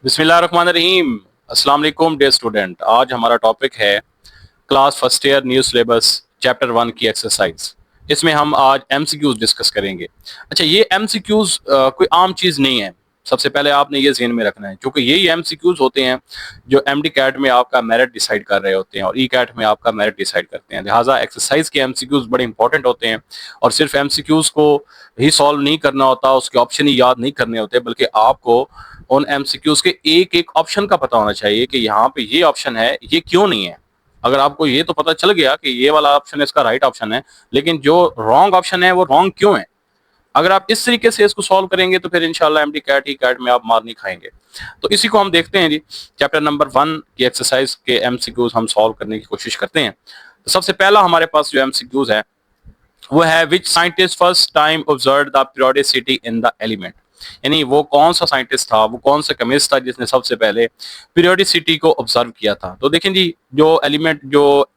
बिस्मिल्लाहिर्रहमानिर्रहीम। अस्सलाम वालेकुम डियर स्टूडेंट। आज हमारा टॉपिक है class first year new syllabus chapter 1 की एक्सरसाइज। इसमें हम आज एमसीक्यूज डिस्कस करेंगे। अच्छा, ये एमसीक्यूज कोई आम चीज़ नहीं है। सबसे पहले आपने ये ज़हन में रखना है, क्योंकि यही एमसीक्यूज होते हैं जो एमडी कैट में आपका मेरिट डिसाइड कर रहे होते हैं और ई कैट में आपका मेरिट डिसाइड करते हैं। लिहाजा एक्सरसाइज के एमसीक्यूज बड़े इंपॉर्टेंट होते हैं और सिर्फ एमसीक्यूज को ही सॉल्व नहीं करना होता, उसके ऑप्शन ही याद नहीं करने होते, बल्कि आपको उन एमसीक्यूज के एक एक ऑप्शन का पता होना चाहिए कि यहाँ पे ये ऑप्शन है, ये क्यों नहीं है। अगर आपको ये तो पता चल गया कि ये वाला ऑप्शन इसका राइट ऑप्शन है, लेकिन जो रॉन्ग ऑप्शन है वो रॉन्ग क्यों है। अगर आप इस तरीके से इसको सॉल्व करेंगे तो फिर इंशाल्लाह एमडी कैट ही कैट में आप मार नहीं खाएंगे। तो इसी को हम देखते हैं जी। चैप्टर नंबर 1 की एक्सरसाइज के एमसीक्यूज हम सॉल्व करने की कोशिश करते हैं। तो सबसे पहला हमारे पास जो एमसीक्यूज है वो है which scientist first time observe the periodicity in the element. यानी वो कौन सा साइंटिस्ट था, वो कौन सा केमिस्ट था जिसने सबसे पहले पीरियोडिसिटी को ऑब्जर्व किया था। तो देखें जी, जो एलिमेंट, जो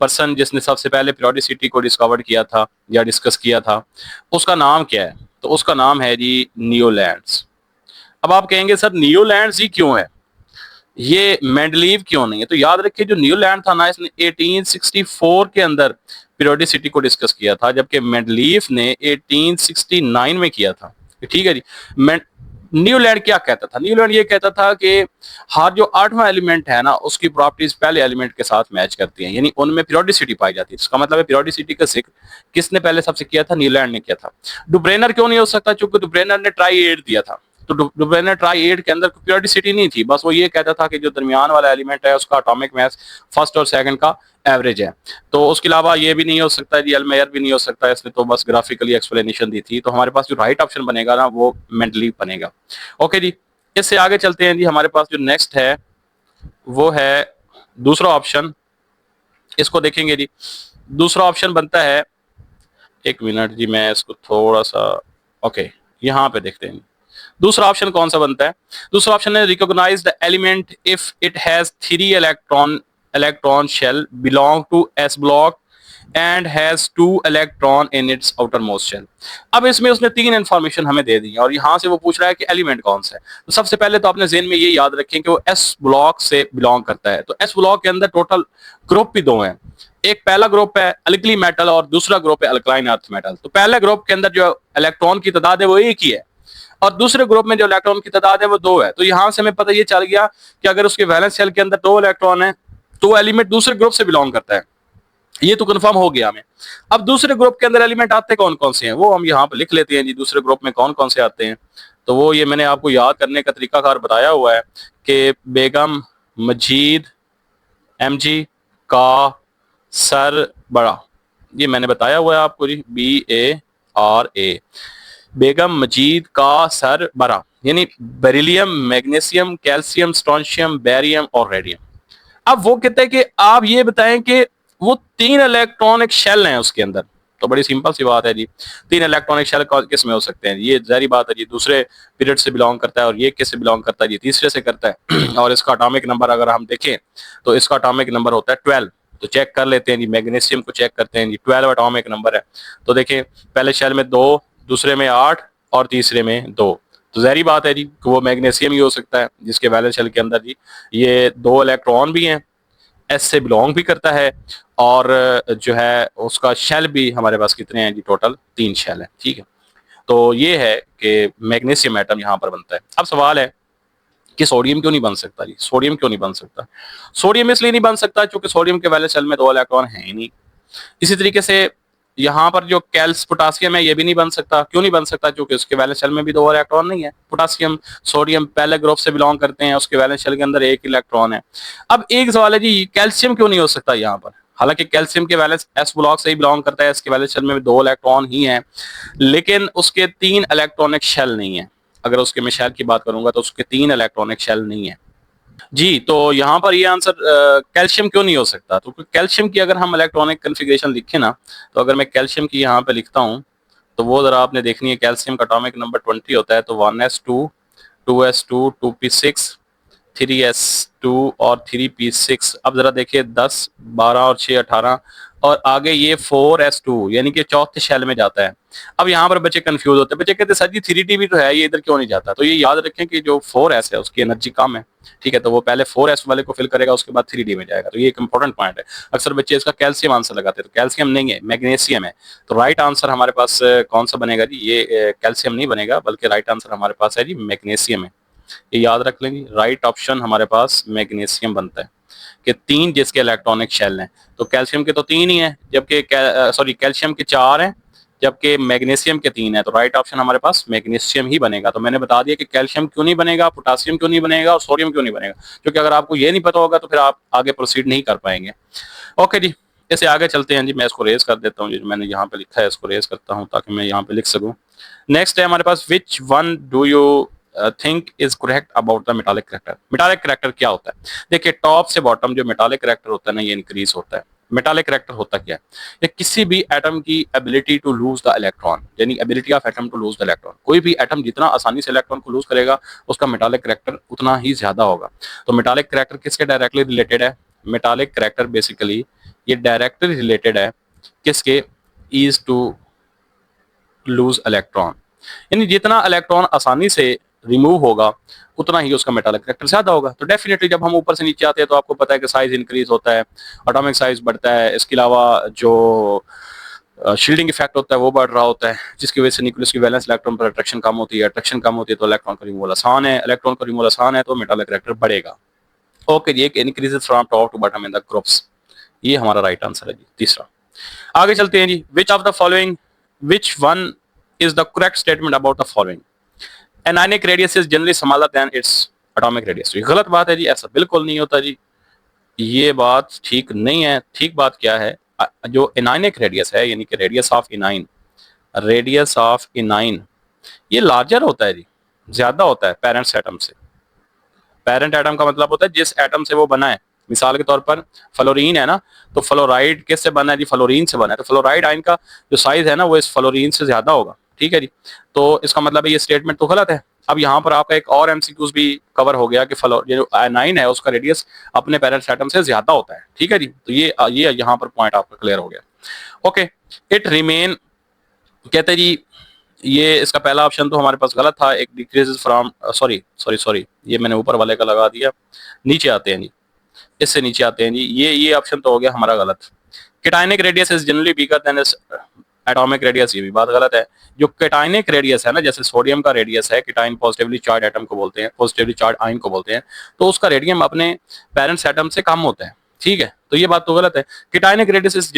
पर्सन जिसने सबसे पहले पीरियोडिसिटी को डिस्कवर किया था या डिस्कस किया था, उसका नाम क्या है। तो उसका नाम है जी न्यूलैंड्स। अब आप कहेंगे सर न्यूलैंड्स ही क्यों है, ये मेंडलीव क्यों नहीं है। तो याद रखिए जो न्यूलैंड था ना, इसने 1864 के अंदर पीरियोडिसिटी को डिस्कस किया था, जबकि मेंडलीव ने 1869 में किया था। ठीक है जी। न्यूलैंड क्या कहता था, न्यूलैंड ये कहता था कि हर जो आठवां एलिमेंट है ना, उसकी प्रॉपर्टीज पहले एलिमेंट के साथ मैच करती हैं, यानी उनमें पीरियोडिसिटी पाई जाती है। इसका मतलब है पीरियोडिसिटी का जिक्र किसने पहले सबसे किया था, न्यूलैंड ने किया था। डुब्रेनर क्यों नहीं हो सकता, क्योंकि डुब्रेनर ने ट्राई एट दिया था। तो डुब्रेनर ट्राई एट के अंदर पीरियोडिसिटी नहीं थी, बस वो ये कहता था कि जो दरमियान वाला एलिमेंट है उसका एटॉमिक मास फर्स्ट और सेकंड का एवरेज है। तो उसके अलावा ये भी नहीं हो सकता जी, एलमेयर भी नहीं हो सकता, इसने तो बस ग्राफिकली एक्सप्लेनेशन दी थी। तो हमारे पास जो राइट ऑप्शन बनेगा ना वो मेंटली बनेगा। ओके जी, इससे आगे चलते हैं जी। हमारे पास जो नेक्स्ट है वो है दूसरा ऑप्शन। इसको देखेंगे जी। दूसरा ऑप्शन बनता है, एक मिनट जी मैं इसको थोड़ा सा, ओके, यहाँ पे देखते हैं। दूसरा ऑप्शन कौन सा बनता है। दूसरा ऑप्शन है recognise the element if it has 3 electron shell belong to s block and has 2 electron in its outermost shell. अब इसमें उसने 3 इंफॉर्मेशन हमें दे दी है और यहां से वो पूछ रहा है कि एलिमेंट कौन सा है। तो सबसे पहले तो अपने जेहन में ये याद रखें कि वो एस ब्लॉक से बिलोंग करता है। तो एस ब्लॉक के अंदर टोटल ग्रुप भी 2 हैं। एक पहला ग्रुप है अल्कली मेटल और दूसरा ग्रुप है अल्कलाइन अर्थ मेटल। तो पहले ग्रुप के अंदर जो इलेक्ट्रॉन की तादाद है वो एक ही है और दूसरे ग्रुप में जो इलेक्ट्रॉन की तादाद है वो 2 है। तो यहां से हमें पता ये चल गया कि अगर उसके वैलेंस शेल के अंदर 2 इलेक्ट्रॉन है तो एलिमेंट दूसरे ग्रुप से बिलोंग करता है। ये तो कंफर्म हो गया हमें। अब दूसरे ग्रुप के अंदर एलिमेंट आते कौन कौन से हैं वो हम यहाँ पे लिख लेते हैं जी। दूसरे ग्रुप में कौन कौन से आते हैं, तो वो ये मैंने आपको याद करने का तरीकाकार बताया हुआ है कि बेगम, मजीद, एमजी, का, सर, बड़ा, ये मैंने बताया हुआ है आपको जी। BARA, बेगम, मजीद, का, सर, बरा, यानी beryllium, magnesium, calcium, strontium, barium और रेडियम। अब वो कहते हैं कि आप ये बताएं कि वो 3 इलेक्ट्रॉनिक शेल हैं उसके अंदर। तो बड़ी सिंपल सी बात है जी, 3 इलेक्ट्रॉनिक शेल किस में हो सकते हैं, ये जारी बात है जी, दूसरे पीरियड से बिलोंग करता है। और ये किस से बिलोंग करता है जी, तीसरे से करता है। और इसका एटॉमिक नंबर अगर हम देखें तो इसका एटॉमिक नंबर होता है 12। तो चेक कर लेते हैं जी, मैग्नीशियम को चेक करते हैं जी, 12 एटॉमिक नंबर है। तो देखें पहले शेल में 2, दूसरे में 8 और तीसरे में 2। तो जारी बात है जी कि वो मैग्नीशियम ही हो सकता है जिसके वैलेंस शेल के अंदर जी ये 2 इलेक्ट्रॉन भी हैं, एस से बिलोंग भी करता है और जो है उसका शेल भी हमारे पास कितने हैं जी, टोटल 3 शेल है। ठीक है, तो ये है कि मैग्नीशियम एटम यहाँ पर बनता है। अब सवाल है कि सोडियम क्यों नहीं बन सकता जी, सोडियम क्यों नहीं बन सकता। सोडियम इसलिए नहीं बन सकता क्योंकि सोडियम के वैलेंस शेल में 2 इलेक्ट्रॉन है ही नहीं। इसी तरीके से यहाँ पर जो पोटासियम है ये भी नहीं बन सकता। क्यों नहीं बन सकता, क्योंकि उसके वैलेंस शेल में भी 2 इलेक्ट्रॉन नहीं है। पोटासियम, सोडियम पहले ग्रुप से बिलोंग करते हैं, उसके वैलेंस शेल के अंदर 1 इलेक्ट्रॉन है। अब एक सवाल है जी, कैल्शियम क्यों नहीं हो सकता यहाँ पर। हालांकि कैल्शियम के वैलेंस एस ब्लॉक से ही बिलोंग करता है, इसके वैलेंस शेल में भी 2 इलेक्ट्रॉन ही है, लेकिन उसके 3 इलेक्ट्रॉनिक शेल नहीं है। अगर उसके मैं शेल की बात करूंगा तो उसके 3 इलेक्ट्रॉनिक शेल नहीं है जी। तो यहाँ पर ये आंसर कैल्शियम क्यों नहीं हो सकता। तो कैल्शियम की अगर हम इलेक्ट्रॉनिक कन्फिग्रेशन लिखें ना, तो अगर मैं कैल्शियम की यहाँ पे लिखता हूँ तो वो जरा आपने देखनी है। कैल्शियम का एटॉमिक नंबर 20 होता है, तो 1s2 2s2 2p6 3s2 और 3p6। अब जरा देखिए 10, 12 और 6 18 और आगे ये 4s2 यानी कि चौथे शेल में जाता है। अब यहाँ पर बच्चे कंफ्यूज होते हैं, बच्चे कहते हैं सर जी 3d भी तो है, ये इधर क्यों नहीं जाता? तो ये याद रखें कि जो 4s है उसकी एनर्जी कम है, ठीक है, तो वो पहले 4s वाले को फिल करेगा, उसके बाद 3d में जाएगा। तो ये एक इंपॉर्टेंट पॉइंट है। अक्सर बच्चे इसका कैल्शियम आंसर लगाते हैं, तो कैल्शियम नहीं है, मैग्नीशियम है। तो राइट आंसर हमारे पास कौन सा बनेगा जी? ये कैल्शियम नहीं बनेगा, बल्कि राइट आंसर हमारे पास है जी मैग्नीशियम है। ये याद रख लेंगे, राइट ऑप्शन हमारे पास मैग्नीशियम बनता है कि 3 जिसके इलेक्ट्रॉनिक शेल हैं। तो कैल्शियम के तो 3 ही हैं, जबकि सॉरी कैल्शियम के 4 हैं, जबकि मैग्नीशियम के 3 है। तो राइट ऑप्शन हमारे पास मैग्नीशियम ही बनेगा। तो मैंने बता दिया कि कैल्शियम क्यों नहीं बनेगा, पोटासियम क्यों नहीं बनेगा और सोडियम क्यों नहीं बनेगा, क्योंकि अगर आपको ये नहीं पता होगा तो फिर आप आगे प्रोसीड नहीं कर पाएंगे। ओके जी, इससे आगे चलते हैं जी। मैं इसको रेज कर देता हूँ, जो मैंने यहाँ पे लिखा है इसको रेज करता हूँ ताकि मैं यहाँ पे लिख सकूँ। नेक्स्ट है हमारे पास, which one do you think is correct about the metallic character. Metallic character क्या होता है? देखिए टॉप से बॉटम जो मेटालिक करैक्टर होता है ना, ये इंक्रीज होता है। मेटालिक करैक्टर होता क्या है? ये किसी भी एटम की ability to lose the electron, यानी ability of atom to lose the electron. कोई भी एटम जितना आसानी से इलेक्ट्रॉन को लूज करेगा, उसका मेटालिक करैक्टर उतना ही ज्यादा होगा। तो मेटालिक करैक्टर किसके डायरेक्टली रिलेटेड है? मेटालिक करैक्टर बेसिकली ये डायरेक्टली रिलेटेड है किसके? इज टू लूज इलेक्ट्रॉन, यानी जितना इलेक्ट्रॉन आसानी से रिमूव होगा उतना ही उसका मेटालिक करैक्टर ज्यादा होगा। तो डेफिनेटली जब हम ऊपर से नीचे आते हैं तो आपको पता है कि साइज इंक्रीज होता है, एटॉमिक साइज बढ़ता है, इसके अलावा जो शील्डिंग इफेक्ट होता है वो बढ़ रहा होता है, जिसकी वजह से न्यूक्लियस की वैलेंस इलेक्ट्रॉन पर अट्रैक्शन कम होती है, अट्रैक्शन कम होती है तो इलेक्ट्रॉन का रिमूवल आसान है, इलेक्ट्रॉन का रिमूवल आसान है तो मेटालिक करैक्टर बढ़ेगा। ओके जी, एक increases from top to bottom in the groups, ये हमारा राइट आंसर है जी, तीसरा। आगे चलते हैं जी, which of the following, which one is the correct statement about the following. Anionic radius is generally smaller than its atomic radius. ये गलत बात है जी, ऐसा बिल्कुल नहीं होता जी, ये बात ठीक नहीं है। ठीक बात क्या है? जो एनायनिक रेडियस है, यानी कि रेडियस ऑफ इनाइन, रेडियस ऑफ इनाइन ये लार्जर होता है जी, ज्यादा होता है पेरेंट्स एटम से। पेरेंट एटम का मतलब होता है जिस एटम से वो बना है। मिसाल के तौर पर फ्लोरीन है ना, तो फ्लोराइड किससे बना है जी? फ्लोरीन से बना है। तो फ्लोराइड आयन का जो साइज है ना वो इस फ्लोरीन से ज्यादा होगा, ठीक है जी। तो इसका मतलब है ये स्टेटमेंट तो गलत है। अब यहाँ पर आपका एक और एमसीक्यूज भी कवर हो गया कि जो आयनाइन है उसका रेडियस अपने पेरेंट एटम से ज्यादा होता है, ठीक है जी। तो ये यहाँ पर पॉइंट आपका क्लियर हो गया। ओके, इट रिमेन कहते जी, ये इसका पहला ऑप्शन तो हमारे पास गलत था। एक डिक्रीजेस फ्रॉम सॉरी ये मैंने ऊपर वाले का लगा दिया। नीचे आते हैं जी, इससे नीचे आते हैं जी, ये ऑप्शन तो हो गया हमारा गलत। केटाइनिक radius is generally bigger than atomic radius, ये भी बात गलत है। जो केटाइनिक रेडियस है ना, जैसे सोडियम का रेडियस है, केटाइन पॉजिटिवली चार्ज एटम को बोलते हैं, पॉजिटिवली चार्ज आयन को बोलते हैं, तो उसका रेडियम अपने पेरेंट्स एटम से कम होता है, ठीक है। तो ये बात तो गलत है। केटाइनिक radius is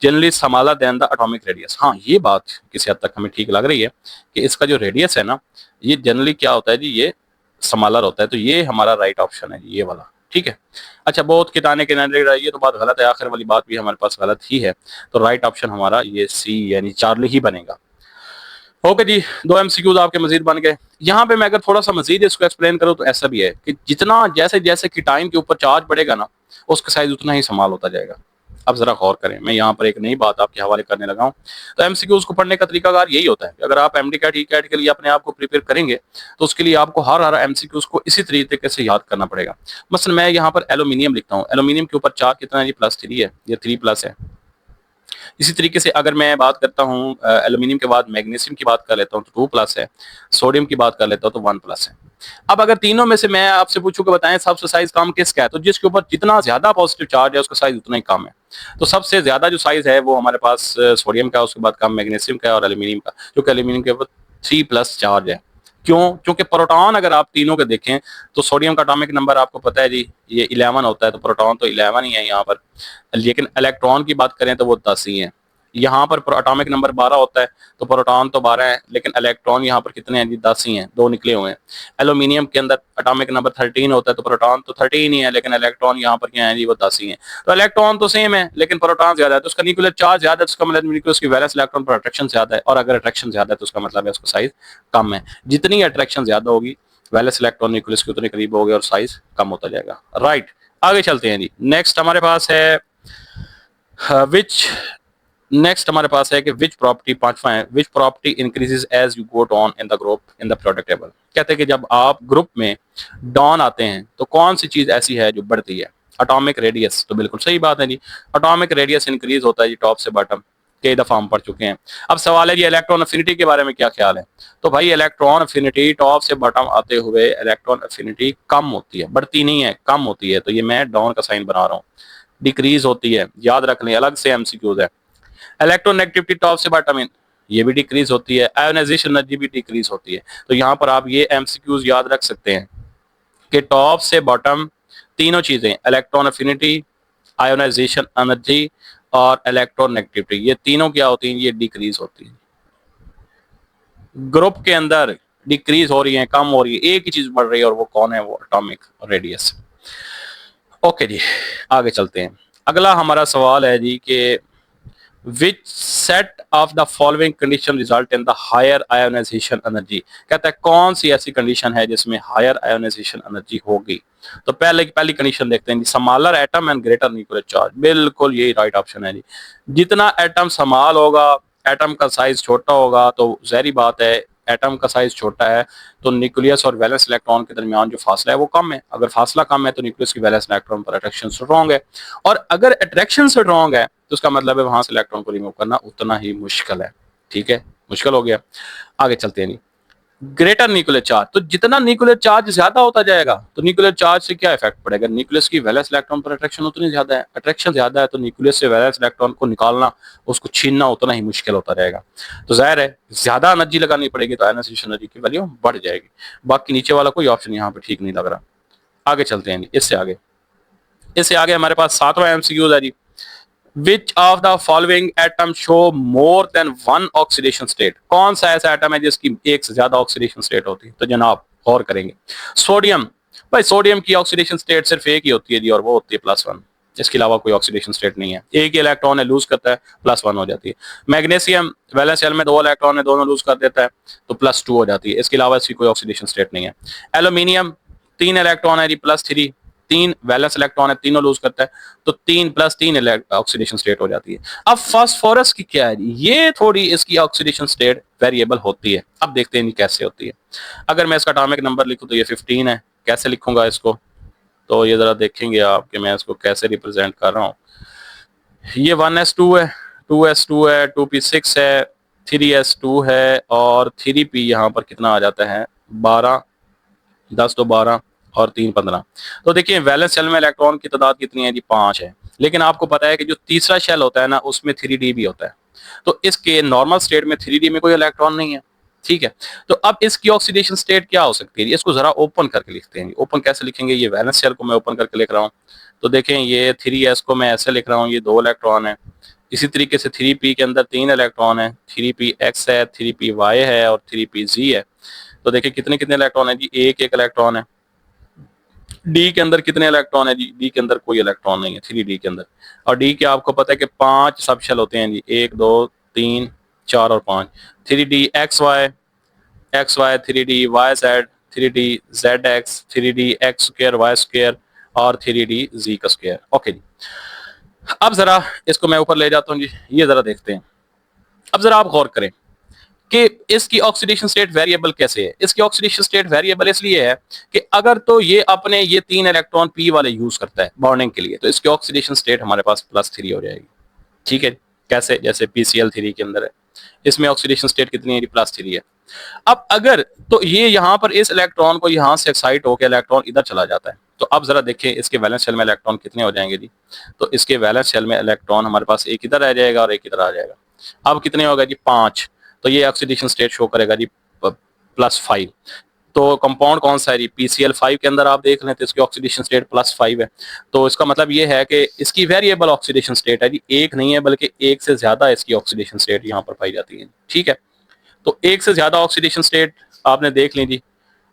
generally smaller then the atomic radius. हाँ, ये बात किसी हद तक हमें ठीक लग रही है कि इसका जो रेडियस है ना, ये जनरली क्या होता है जी? ये स्मॉलर होता है। तो ये हमारा राइट ऑप्शन है, ये वाला, ठीक है। अच्छा, बहुत किताने किनारे रही, ये तो बात गलत है, आखिर वाली बात भी हमारे पास गलत ही है। तो राइट ऑप्शन हमारा ये सी यानी चार्ली ही बनेगा। ओके जी, 2 एमसीक्यूज आपके मजीद बन गए। यहाँ पे मैं अगर थोड़ा सा मजीद इसको एक्सप्लेन करूँ तो ऐसा भी है कि जितना जैसे जैसे कीटाइन के ऊपर चार्ज बढ़ेगा ना, उसका साइज उतना ही स्मॉल होता जाएगा। अब जरा गौर करें, मैं यहाँ पर एक नई बात आपके हवाले करने लगा हूँ। तो एमसीक्यूज को पढ़ने का तरीकाकार यही होता है कि अगर आप एमडी कैट, ई कैट के लिए अपने आप को प्रिपेयर करेंगे तो उसके लिए आपको हर एमसीक्यूज को इसी तरीके से याद करना पड़ेगा। मसलन मैं यहाँ पर एल्यूमिनियम लिखता हूँ, एल्यूमिनियम के ऊपर चार्ज कितना है जी? +3 है, ये 3+ है। इसी तरीके से अगर मैं बात करता हूँ एल्यूमिनियम के बाद मैग्नीशियम की बात कर लेता हूँ तो 2+ है, सोडियम की बात कर लेता हूँ तो 1+ है। अब अगर तीनों में से मैं आपसे पूछूं कि बताएं सबसे साइज कम किसका है, तो जिसके ऊपर जितना ज्यादा पॉजिटिव चार्ज है उसका साइज उतना ही कम है। तो सबसे ज्यादा जो साइज है वो हमारे पास सोडियम का, उसके बाद कम मैग्नीशियम का और एल्यूमिनियम का, जो कि एल्यूमिनियम के ऊपर 3+ चार्ज है। क्यों? क्योंकि प्रोटॉन अगर आप तीनों के देखें तो सोडियम का एटॉमिक नंबर आपको पता है जी, ये 11 होता है, तो प्रोटॉन तो 11 ही है यहाँ पर। लेकिन इलेक्ट्रॉन की बात करें तो वो 10 ही है। यहाँ पर एटॉमिक नंबर 12 होता है, तो प्रोटॉन तो 12 है, लेकिन इलेक्ट्रॉन यहाँ पर कितने हैं जी? 10 ही हैं, 2 निकले हुए हैं। एल्यूमिनियम के अंदर एटॉमिक नंबर 13 होता है, तो प्रोटॉन तो 13 ही है, लेकिन इलेक्ट्रॉन यहाँ पर क्या है जी? वो 10 ही है। तो इलेक्ट्रॉन तो सेम है लेकिन प्रोटॉन ज्यादा है, तो उसका न्यूक्लियर चार्ज ज्यादा है, तो उसका मतलब न्यूक्लियस की वैलेंस इलेक्ट्रॉन पर अट्रैक्शन ज्यादा है, और अगर अट्रैक्शन ज्यादा है तो उसका मतलब है उसका साइज कम है। जितनी अट्रैक्शन ज्यादा होगी, वैलेंस इलेक्ट्रॉन न्यूक्लियस के उतने करीब होगी और साइज कम होता जाएगा। राइट, आगे चलते हैं जी। नेक्स्ट हमारे पास है विच नेक्स्ट हमारे पास है कि विच प्रॉपर्टी, पांचवा है, which property increases as you go down in the group in the product table. कहते हैं कि जब आप ग्रुप में डाउन आते हैं तो कौन सी चीज ऐसी है जो बढ़ती है? Atomic radius. तो बिल्कुल सही बात है जी, एटॉमिक रेडियस इंक्रीज होता है जी टॉप से बॉटम, कई दफा हम पढ़ चुके हैं। अब सवाल है जी इलेक्ट्रॉन अफिनिटी के बारे में क्या ख्याल है? तो भाई इलेक्ट्रॉन अफिनिटी टॉप से बॉटम आते हुए इलेक्ट्रॉन अफिनिटी कम होती है, बढ़ती नहीं है, कम होती है। तो ये मैं डाउन का साइन बना रहा हूँ, डिक्रीज होती है, याद रख लें, अलग से एमसीक्यूज है। इलेक्ट्रोनेगेटिविटी टॉप से बॉटम इन, ये भी डिक्रीज होती है, आयोनाइजेशन एनर्जी भी डिक्रीज होती है। तो यहाँ पर आप ये एमसीक्यूज याद रख सकते हैं कि टॉप से बॉटम तीनों चीजें, इलेक्ट्रॉन अफिनिटी, आयोनाइजेशन एनर्जी और इलेक्ट्रोनेगेटिविटी, ये तीनों क्या होती हैं? ये डिक्रीज होती है। ग्रुप के अंदर डिक्रीज हो रही है, कम हो रही है, एक ही चीज बढ़ रही है और वो कौन है? वो एटॉमिक रेडियस। ओके जी, आगे चलते हैं। अगला हमारा सवाल है जी कि which set of the following condition result in the higher ionization energy। कहता है कौन सी ऐसी कंडीशन है जिसमें हायर आयोनाइजेशन एनर्जी होगी? तो पहली कंडीशन देखते हैं जी, smaller atom and greater nuclear charge. बिल्कुल यही राइट ऑप्शन है जी। जितना एटम स्मॉल होगा, एटम का साइज छोटा होगा, तो जहरी बात है एटम का साइज छोटा है तो न्यूक्लियस और वैलेंस इलेक्ट्रॉन के दरमियान जो फासला है वो कम है। अगर फासला कम है तो न्यूक्लियस की वैलेंस इलेक्ट्रॉन पर अट्रैक्शन स्ट्रॉन्ग है, और अगर अट्रैक्शन स्ट्रॉन्ग है तो उसका मतलब है वहां से इलेक्ट्रॉन को रिमूव करना उतना ही मुश्किल है। ठीक है, मुश्किल हो गया। आगे चलते हैं। ग्रेटर न्यूक्लियर चार्ज, तो जितना न्यूक्लियर चार्ज ज्यादा होता जाएगा तो न्यूक्लियर चार्ज से क्या इफेक्ट पड़ेगा? न्यूक्लियस की वैलेंस इलेक्ट्रॉन पर अट्रैक्शन उतनी ज्यादा है, अट्रैक्शन ज्यादा है तो न्यूक्लियस से वैलेंस इलेक्ट्रॉन को निकालना, उसको छीनना उतना ही मुश्किल होता रहेगा। तो जाहिर है ज्यादा एनर्जी लगानी पड़ेगी तो आयनाइजेशन एनर्जी की वैल्यू बढ़ जाएगी। बाकी नीचे वाला कोई ऑप्शन यहाँ पे ठीक नहीं लग रहा। आगे चलते हैं, इससे आगे हमारे पास सातवां एमसीक्यू है जी, Which of the following atom show more than one oxidation state? कौन सा ऐसा एटम है जिसकी एक से ज्यादा ऑक्सीडेशन स्टेट होती है? तो जनाब गौर करेंगे, सोडियम। भाई सोडियम की ऑक्सीडेशन स्टेट सिर्फ एक ही होती है जी, और वो होती है +1। इसके अलावा कोई ऑक्सीडेशन स्टेट नहीं है, एक ही इलेक्ट्रॉन है लूज करता है +1 हो जाती है। मैग्नीशियम वैलेंस शेल में 2 इलेक्ट्रॉन है, दोनों लूज कर देता है तो +2 हो जाती है, इसके अलावा इसकी कोई ऑक्सीडेशन स्टेट नहीं है। एल्यूमिनियम 3 इलेक्ट्रॉन है जी, +3, 3 वैलेंस इलेक्ट्रॉन है, तीनों लूज करता है तो 3+3 ऑक्सीडेशन स्टेट हो जाती है। अब फास्फोरस की क्या है, ये थोड़ी इसकी ऑक्सीडेशन स्टेट वेरिएबल होती है। अब देखते हैं कैसे होती है। अगर मैं इसका एटॉमिक नंबर लिखूं तो ये 15 है। कैसे लिखूंगा इसको? तो ये जरा देखेंगे आप कि मैं इसको कैसे रिप्रेजेंट कर रहा हूँ। ये 1s2 है, 2s2 है, 2p6 है, 3s2 है और 3p यहाँ पर कितना आ जाता है? 12, 10 तो 12 और 3 15। तो देखिए वैलेंस शेल में इलेक्ट्रॉन की तादाद कितनी है जी? 5 है। लेकिन आपको पता है कि जो तीसरा शेल होता है ना उसमें 3d भी होता है, तो इसके नॉर्मल स्टेट में 3d में कोई इलेक्ट्रॉन नहीं है। ठीक है, तो अब इसकी ऑक्सीडेशन स्टेट क्या हो सकती है? इसको जरा ओपन करके लिखते हैं। ओपन कैसे लिखेंगे? ये वैलेंस शेल को मैं ओपन करके लिख रहा हूँ, तो देखें ये 3s को मैं ऐसे लिख रहा हूँ, ये 2 इलेक्ट्रॉन है। इसी तरीके से 3p के अंदर 3 इलेक्ट्रॉन है, 3px है, 3py है और 3pz है। तो देखिए कितने कितने इलेक्ट्रॉन है जी? एक इलेक्ट्रॉन है। डी के अंदर कितने इलेक्ट्रॉन है जी? डी के अंदर कोई इलेक्ट्रॉन नहीं है 3d के अंदर। और डी के आपको पता है कि 5 सब शेल होते हैं जी, 1 2 3 4 और 5। 3d xy 3d yz 3d zx 3d x square y square और 3d z का स्क्वायर। ओके जी, अब जरा इसको मैं ऊपर ले जाता हूँ जी, ये जरा देखते हैं। अब जरा आप गौर करें कि इसकी ऑक्सीडेशन स्टेट वेरिएबल कैसे है। इसकी ऑक्सीडेशन स्टेट वेरिएबल इसलिए है कि अगर तो ये अपने ये 3 इलेक्ट्रॉन पी वाले यूज करता है बॉन्डिंग के लिए तो इसकी ऑक्सीडेशन स्टेट हमारे पास +3 हो जाएगी। ठीक है, कैसे? जैसे PCl3 के अंदर है, इसमें ऑक्सीडेशन स्टेट कितनी है? +3 है। अब अगर तो ये यहाँ पर इस इलेक्ट्रॉन को यहाँ से एक्साइट होकर इलेक्ट्रॉन इधर चला जाता है, तो अब जरा देखें इसके वैलेंस शेल में इलेक्ट्रॉन कितने हो जाएंगे जी? तो इसके वैलेंस शेल में इलेक्ट्रॉन हमारे पास एक इधर आ जाएगा और एक इधर आ जाएगा। अब कितने होगा जी? 5। तो ये ऑक्सीडेशन स्टेट शो करेगा जी +5। तो कंपाउंड कौन सा है जी? PCl5 के अंदर आप देख लें तो इसकी ऑक्सीडेशन स्टेट +5 है। तो इसका मतलब ये है कि इसकी वेरिएबल ऑक्सीडेशन स्टेट है जी, एक नहीं है बल्कि एक से ज्यादा इसकी ऑक्सीडेशन स्टेट यहाँ पर पाई जाती है। ठीक है, तो एक से ज्यादा ऑक्सीडेशन स्टेट आपने देख ली जी,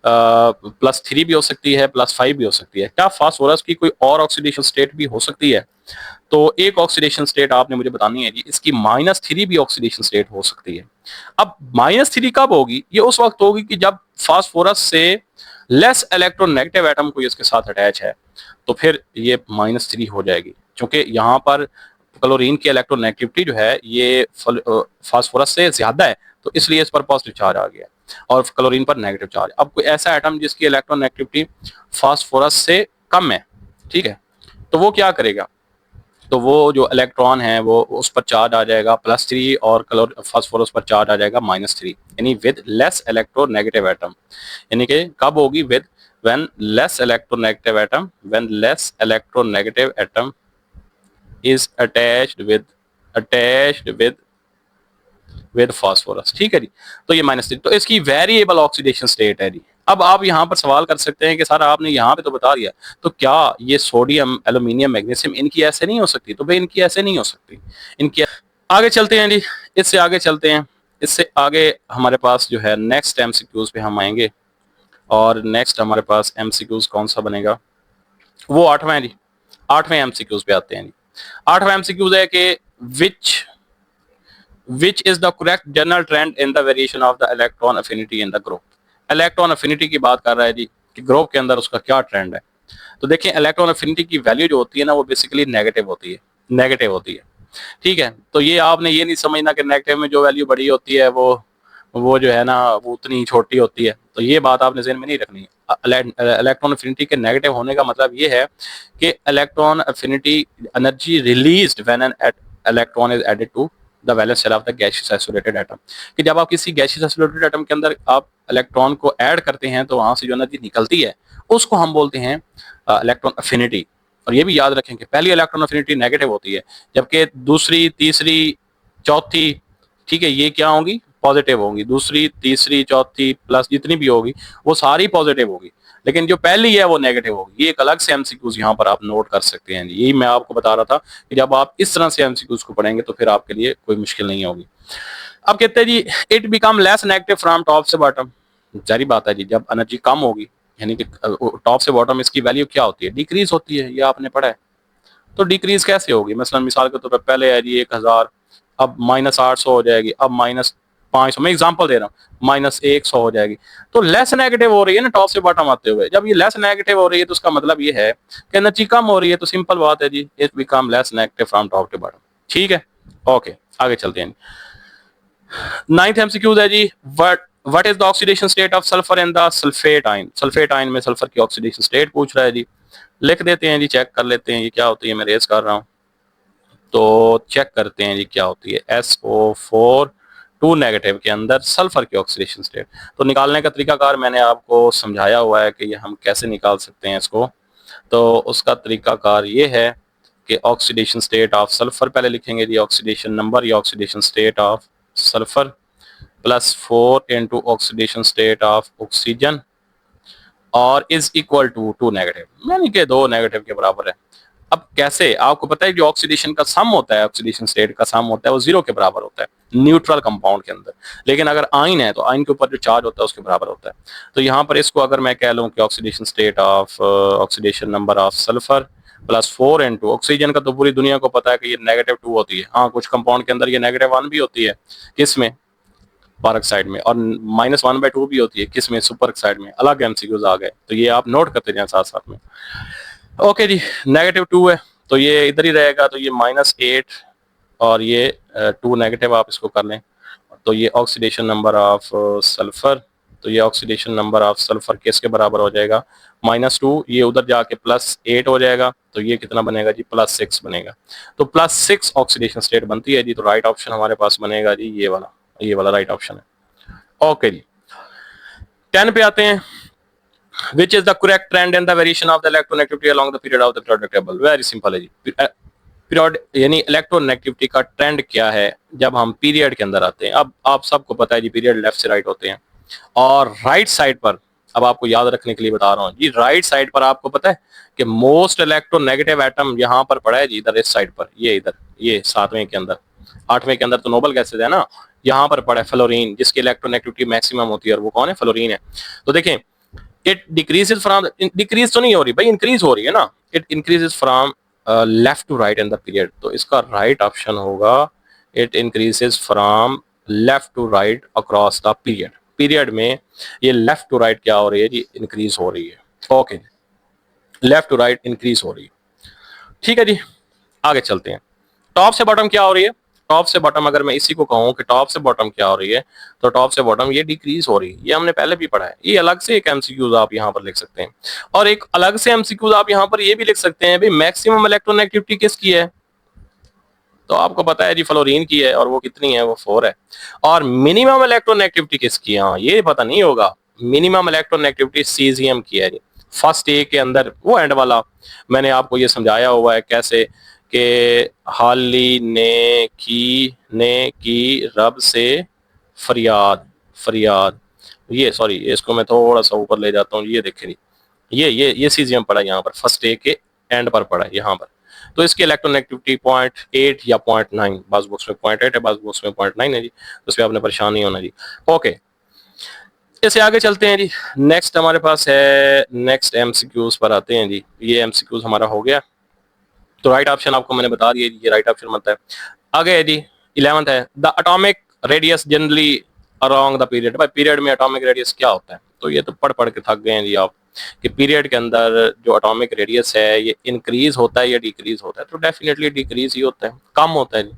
+3 भी हो सकती है, +5 भी हो सकती है। क्या फास्फोरस की कोई और ऑक्सीडेशन स्टेट भी हो सकती है? तो एक ऑक्सीडेशन स्टेट आपने मुझे बतानी है जी, इसकी -3 भी ऑक्सीडेशन स्टेट हो सकती है। अब -3 कब होगी? ये उस वक्त होगी कि जब फास्फोरस से लेस इलेक्ट्रोनेगेटिव एटम कोई इसके साथ अटैच है, तो फिर ये -3 हो जाएगी। क्योंकि यहाँ पर क्लोरीन की इलेक्ट्रोनेगेटिविटी जो है ये फास्फोरस से ज्यादा है, तो इसलिए इस पर पॉजिटिव चार्ज आ गया और क्लोरीन पर नेगेटिव चार्ज। अब कोई ऐसा एटम जिसकी इलेक्ट्रोनेगेटिविटी फास्फोरस से कम है, ठीक है, तो वो क्या करेगा, तो वो जो इलेक्ट्रॉन है वो उस पर चार्ज आ जाएगा +3 और फास्फोरस पर चार्ज आ जाएगा -3, यानी विद लेस इलेक्ट्रोनेगेटिव एटम। यानी कि कब होगी, with when less electronegative atom, when less electronegative atom is attached with phosphorus, ठीक है जी। तो ये -3, तो इसकी वेरिएबल ऑक्सीडेशन स्टेट है जी। अब आप यहाँ पर सवाल कर सकते हैं कि सर आपने यहाँ पे तो बता दिया, तो क्या ये सोडियम, एल्यूमिनियम, मैग्नीशियम इनकी ऐसे नहीं हो सकती? तो भाई इनकी ऐसे नहीं हो सकती, इनकी आगे चलते हैं जी, इससे आगे चलते हैं। इससे आगे हमारे पास जो है नेक्स्ट एमसीक्यूज पे हम आएंगे, और नेक्स्ट हमारे पास एमसीक्यूज कौन सा बनेगा, वो 8वां है जी। 8वें एमसीक्यूज पे आते हैं जी। 8वां एमसीक्यूज है कि which is the correct general trend in the variation of the electron affinity in the group। Electron affinity की बात कर रहा है जी कि ग्रुप के अंदर उसका क्या ट्रेंड है। तो देखिए इलेक्ट्रॉन अफिनिटी की वैल्यू जो होती है ना वो बेसिकली नेगेटिव होती है, नेगेटिव होती है, ठीक है। तो ये आपने ये नहीं समझना कि नेगेटिव में जो वैल्यू बड़ी होती है वो जो है ना वो उतनी छोटी होती है, तो ये बात आपने ज़हन में नहीं रखनी है। इलेक्ट्रॉन अफिनिटी के नेगेटिव होने का मतलब ये है कि electron affinity energy released when an electron is added to the valence shell of the gaseous isolated atom, कि जब आप किसी गैसियस आइसोलेटेड एटम के अंदर आप इलेक्ट्रॉन को ऐड करते हैं तो वहां से जो एनर्जी निकलती है उसको हम बोलते हैं इलेक्ट्रॉन अफिनिटी। और ये भी याद रखें कि पहली इलेक्ट्रॉन अफिनिटी नेगेटिव होती है, जबकि दूसरी, तीसरी, चौथी, ठीक है, ये क्या होंगी, पॉजिटिव होंगी। दूसरी, तीसरी, चौथी प्लस जितनी भी होगी वो सारी पॉजिटिव होगी, लेकिन जो पहली है वो नेगेटिव होगी। ये एक अलग से एमसीक्यूज यहाँ पर आप नोट कर सकते हैं। यही मैं आपको बता रहा था कि जब आप इस तरह से एमसीक्यूज को पढ़ेंगे तो फिर आपके लिए कोई मुश्किल नहीं होगी। अब कहते हैं जी it become less negative from top से बॉटम। जारी बात है जी, जब एनर्जी कम होगी यानी कि टॉप से बॉटम इसकी वैल्यू क्या होती है, डिक्रीज होती है, ये आपने पढ़ा है। तो डिक्रीज कैसे होगी, मसलन मिसाल के तौर पर पहले है जी 1000, अब -800 हो जाएगी, अब -500, मैं एग्जांपल दे रहा हूँ, -100 हो जाएगी। तो लेस नेगेटिव हो रही है ना टॉप से बॉटम आते हुए। जब ये लेस नेगेटिव हो रही है तो उसका मतलब ये है कि एनर्जी कम हो रही है, तो सिंपल बात है जी, it become less negative from top to bottom, ठीक है। ओके, आगे चलते हैं। 9th एमसीक्यूज है जी, what is the oxidation state of sulphur in the sulphate ion. Sulphate ion में सल्फर की ऑक्सीडेशन स्टेट पूछ रहा है जी। लिख देते हैं जी, चेक कर लेते हैं ये क्या होती है, मैं रेज कर रहा हूँ तो चेक करते हैं जी क्या होती है। SO4 2 नेगेटिव के अंदर सल्फर की ऑक्सीडेशन स्टेट। तो निकालने का तरीकाकार मैंने आपको समझाया हुआ है कि ये हम कैसे निकाल सकते हैं इसको। तो उसका तरीकाकार ये है कि ऑक्सीडेशन स्टेट ऑफ सल्फर पहले लिखेंगे जी, ऑक्सीडेशन नंबर या oxidation state of sulphur +4 into oxidation state of oxygen और इज इक्वल टू 2 नेगेटिव, यानी कि 2 नेगेटिव के बराबर है। अब कैसे, आपको पता है जो ऑक्सीडेशन का सम होता है, ऑक्सीडेशन स्टेट का सम होता है वो 0 के बराबर होता है न्यूट्रल कंपाउंड के अंदर, लेकिन अगर आयन है तो आयन के ऊपर जो चार्ज होता है उसके बराबर होता है। तो यहाँ पर इसको अगर मैं कह लूँ कि oxidation state of oxidation number of sulphur +4 into oxygen का तो पूरी दुनिया को पता है कि ये -2 होती है। हाँ, कुछ कंपाउंड के अंदर ये -1 भी होती है, किसमें, परऑक्साइड में, और -1/2 भी होती है, किसमें, सुपर ऑक्साइड में। अलग एमसीक्यूज आ गए, तो ये आप नोट करते जाएं साथ साथ में। ओके जी, -2 है तो ये इधर ही रहेगा, तो ये -8 और ये 2 नेगेटिव आप इसको कर लें, तो ये ऑक्सीडेशन नंबर ऑफ सल्फर, तो ये ऑक्सीडेशन नंबर ऑफ सल्फर किसके बराबर हो जाएगा, -2, ये उधर जाके +8 हो जाएगा, तो ये कितना बनेगा जी, +6 बनेगा। तो +6 ऑक्सीडेशन स्टेट बनती है जी। तो राइट ऑप्शन हमारे पास बनेगा जी ये वाला राइट ऑप्शन है। ओके जी, 10 पे आते हैं। Which is the correct trend in the variation of the electronegativity along the period of the periodic table? Very simple है जी। पीरियड यानी इलेक्ट्रोनेगेटिविटी का ट्रेंड क्या है जब हम पीरियड के अंदर आते हैं। अब आप सबको पता है जी पीरियड लेफ्ट से राइट होते हैं, और राइट साइड पर, अब आपको याद रखने के लिए बता रहा हूँ जी, राइट साइड पर आपको पता है कि मोस्ट इलेक्ट्रोनेगेटिव एटम यहाँ पर पड़ा है जी, इधर इस साइड पर, ये इधर, ये 7वें के अंदर, 8वें के अंदर तो नोबल गैसेज है ना, यहाँ पर पड़ा है फ्लोरीन, जिसकी इलेक्ट्रोनेगेटिविटी मैक्सिमम होती है, और वो कौन है, फ्लोरीन है। तो देखें इट डिक्रीजेस फ्रॉम, डिक्रीज तो नहीं हो रही भाई, इंक्रीज हो रही है ना, it increases from left to right in the period. तो इसका राइट ऑप्शन होगा it increases from left to right across the period. Period में ये लेफ्ट टू राइट क्या हो रही है जी, इंक्रीज हो रही है। Okay, left to right increase हो रही है, ठीक है जी। आगे चलते हैं। टॉप से बॉटम क्या हो रही है, टॉप से बॉटम अगर मैं इसी को कहूं कि टॉप से बॉटम क्या हो रही है, तो टॉप से बॉटम ये डिक्रीज हो रही है। ये हमने पहले भी पढ़ा है। ये अलग से एक एमसीक्यूज आप यहाँ पर लिख सकते हैं, और एक अलग से एमसीक्यूज आप यहाँ पर ये भी लिख सकते हैं भाई मैक्सिमम इलेक्ट्रोनेगेटिविटी किसकी है, तो आपको पता है जी फ्लोरीन की है, और वो कितनी है, वो 4 है। और मिनिमम इलेक्ट्रोनेगेटिविटी किसकी है, हाँ ये पता नहीं होगा। मिनिमम इलेक्ट्रोनेगेटिविटी सीजियम की है जी। फर्स्ट ए के अंदर वो एंड वाला मैंने आपको ये समझाया हुआ है कैसे कि हाली ने की रब से फरियाद, फरियाद, ये सॉरी इसको मैं थोड़ा सा ऊपर ले जाता हूँ। ये देखें जी, ये सीजियम पड़ा यहाँ पर, फर्स्ट ए के एंड पर पड़ा है यहाँ पर। तो इसकी इलेक्ट्रोनेगेटिविटी 0.8 या 0.9, बाज बुक्स में 0.8 है, बाज बुक्स में 0.9 है जी। तो इसमें आपने परेशान नहीं होना जी। ओके, इससे आगे चलते हैं जी। नेक्स्ट हमारे पास है, नेक्स्ट एमसीक्यूज पर आते हैं जी। ये एमसीक्यूज हमारा हो गया। तो राइट ऑप्शन आपको मैंने बता दिया, ये राइट ऑप्शन बनता है। आगे है जी 11th है, the atomic radius generally around the period. भाई पीरियड में एटॉमिक रेडियस क्या होता है, तो ये तो पढ़ पढ़ के थक गए हैं जी आप कि पीरियड के अंदर जो एटॉमिक रेडियस है ये इंक्रीज होता है या डिक्रीज होता है, तो डेफिनेटली डिक्रीज ही होता है, कम होता है जी,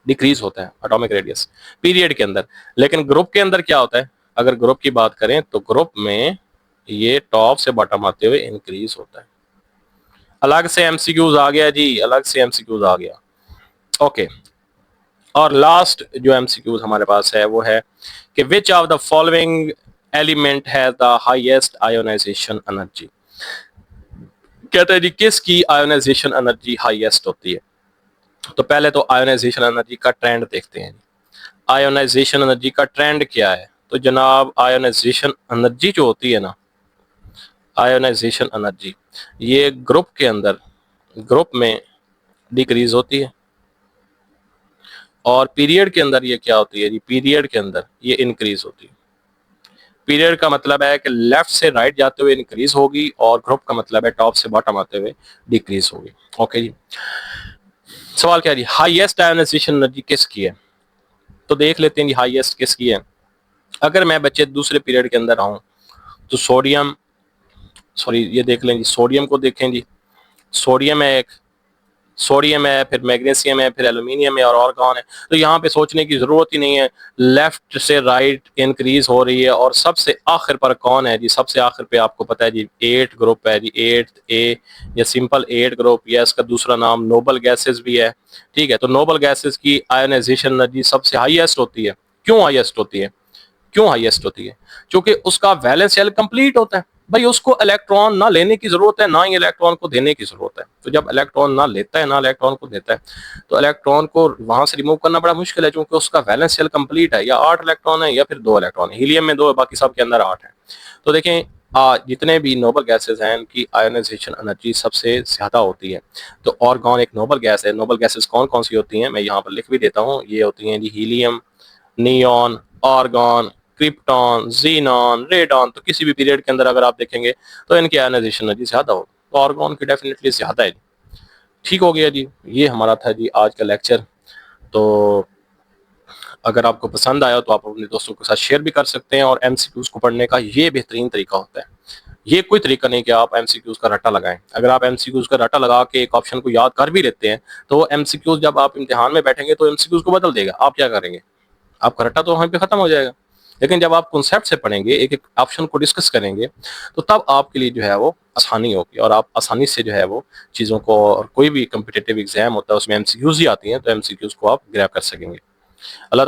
डिक्रीज होता है एटॉमिक रेडियस पीरियड के अंदर। लेकिन ग्रुप के अंदर क्या होता है, अगर ग्रुप की बात करें तो ग्रुप में ये टॉप से बॉटम आते हुए इंक्रीज होता है। अलग से एमसीक्यूज आ गया जी, अलग से एमसीक्यूज आ गया। ओके, और लास्ट जो एमसीक्यूज हमारे पास है वो है कि which of the following element has the highest ionisation energy. कहते हैं जी किसकी आयोनाइजेशन एनर्जी हाईएस्ट होती है। तो पहले तो आयोनाइजेशन एनर्जी का ट्रेंड देखते हैं। आयोनाइजेशन एनर्जी का ट्रेंड क्या है, तो जनाब आयोनाइजेशन एनर्जी जो होती है ना, आयोनाइजेशन एनर्जी ये ग्रुप के अंदर, ग्रुप में डिक्रीज होती है, और पीरियड के अंदर ये क्या होती है जी, पीरियड के अंदर ये इंक्रीज होती है। पीरियड का मतलब है कि लेफ्ट से राइट जाते हुए इंक्रीज होगी, और ग्रुप का मतलब है टॉप से बॉटम आते हुए डिक्रीज होगी। ओके जी, सवाल क्या जी, हाईएस्ट आयोनाइजेशन एनर्जी किसकी है, तो देख लेते हैं जी हाईएस्ट किसकी है। अगर मैं बच्चे दूसरे पीरियड के अंदर आऊं तो सोडियम, सॉरी ये देख लें जी, सोडियम को देखें जी, सोडियम है एक, सोडियम है, फिर मैग्नीशियम है, फिर एल्यूमिनियम है, और कौन है। तो यहाँ पे सोचने की जरूरत ही नहीं है, लेफ्ट से राइट इंक्रीज हो रही है। और सबसे आखिर पर कौन है जी, सबसे आखिर पे आपको पता है जी 8 ग्रुप है जी, 8th ए या सिंपल 8 ग्रुप, या इसका दूसरा नाम नोबल गैसेस भी है। ठीक है, तो नोबल गैसेस की आयोनाइजेशन एनर्जी सबसे हाईएस्ट होती है। क्यों हाईएस्ट होती है, क्यों हाईएस्ट होती है, क्योंकि उसका वैलेंस शेल कंप्लीट होता है। भाई उसको इलेक्ट्रॉन ना लेने की जरूरत है, ना ही इलेक्ट्रॉन को देने की जरूरत है। तो जब इलेक्ट्रॉन ना लेता है ना इलेक्ट्रॉन को देता है, तो इलेक्ट्रॉन को वहां से रिमूव करना बड़ा मुश्किल है, क्योंकि उसका वैलेंस शेल कंप्लीट है। या 8 इलेक्ट्रॉन है या फिर 2 इलेक्ट्रॉन है, हीलियम में 2 है, बाकी सब के अंदर 8 है। तो देखें जितने भी नोबल गैसेस हैं उनकी आयोनाइजेशन एनर्जी सबसे ज्यादा होती है। तो ऑर्गन एक नोबल गैस है। नोबल गैसेस कौन कौन सी होती हैं, मैं यहाँ पर लिख भी देता हूँ। ये होती हैं जी helium, neon, argon, krypton, xenon, radon. तो किसी भी पीरियड के अंदर अगर आप देखेंगे तो इनकी आयोनाइजेशन एनर्जी ज्यादा हो, तो आर्गन की डेफिनेटली ज्यादा है। ठीक हो गया जी, ये हमारा था जी आज का लेक्चर। तो अगर आपको पसंद आया तो आप अपने दोस्तों के साथ शेयर भी कर सकते हैं। और एमसीक्यूज को पढ़ने का ये बेहतरीन तरीका होता है। ये कोई तरीका नहीं कि आप एमसीक्यूज का रट्टा लगाएं। अगर आप एमसीक्यूज का रट्टा लगा के एक ऑप्शन को याद कर भी लेते हैं, तो एमसीक्यूज जब आप इम्तिहान में बैठेंगे तो एमसीक्यूज को बदल देगा। आप क्या करेंगे, आपका रट्टा तो वहीं पे खत्म हो जाएगा। लेकिन जब आप कॉन्सेप्ट से पढ़ेंगे, एक एक ऑप्शन को डिस्कस करेंगे, तो तब आपके लिए जो है वो आसानी होगी, और आप आसानी से जो है वो चीज़ों को, और कोई भी कम्पिटिटिव एग्जाम होता है उसमें एमसीक्यूज ही आती हैं, तो एमसीक्यूज को आप ग्रैब कर सकेंगे। अल्लाह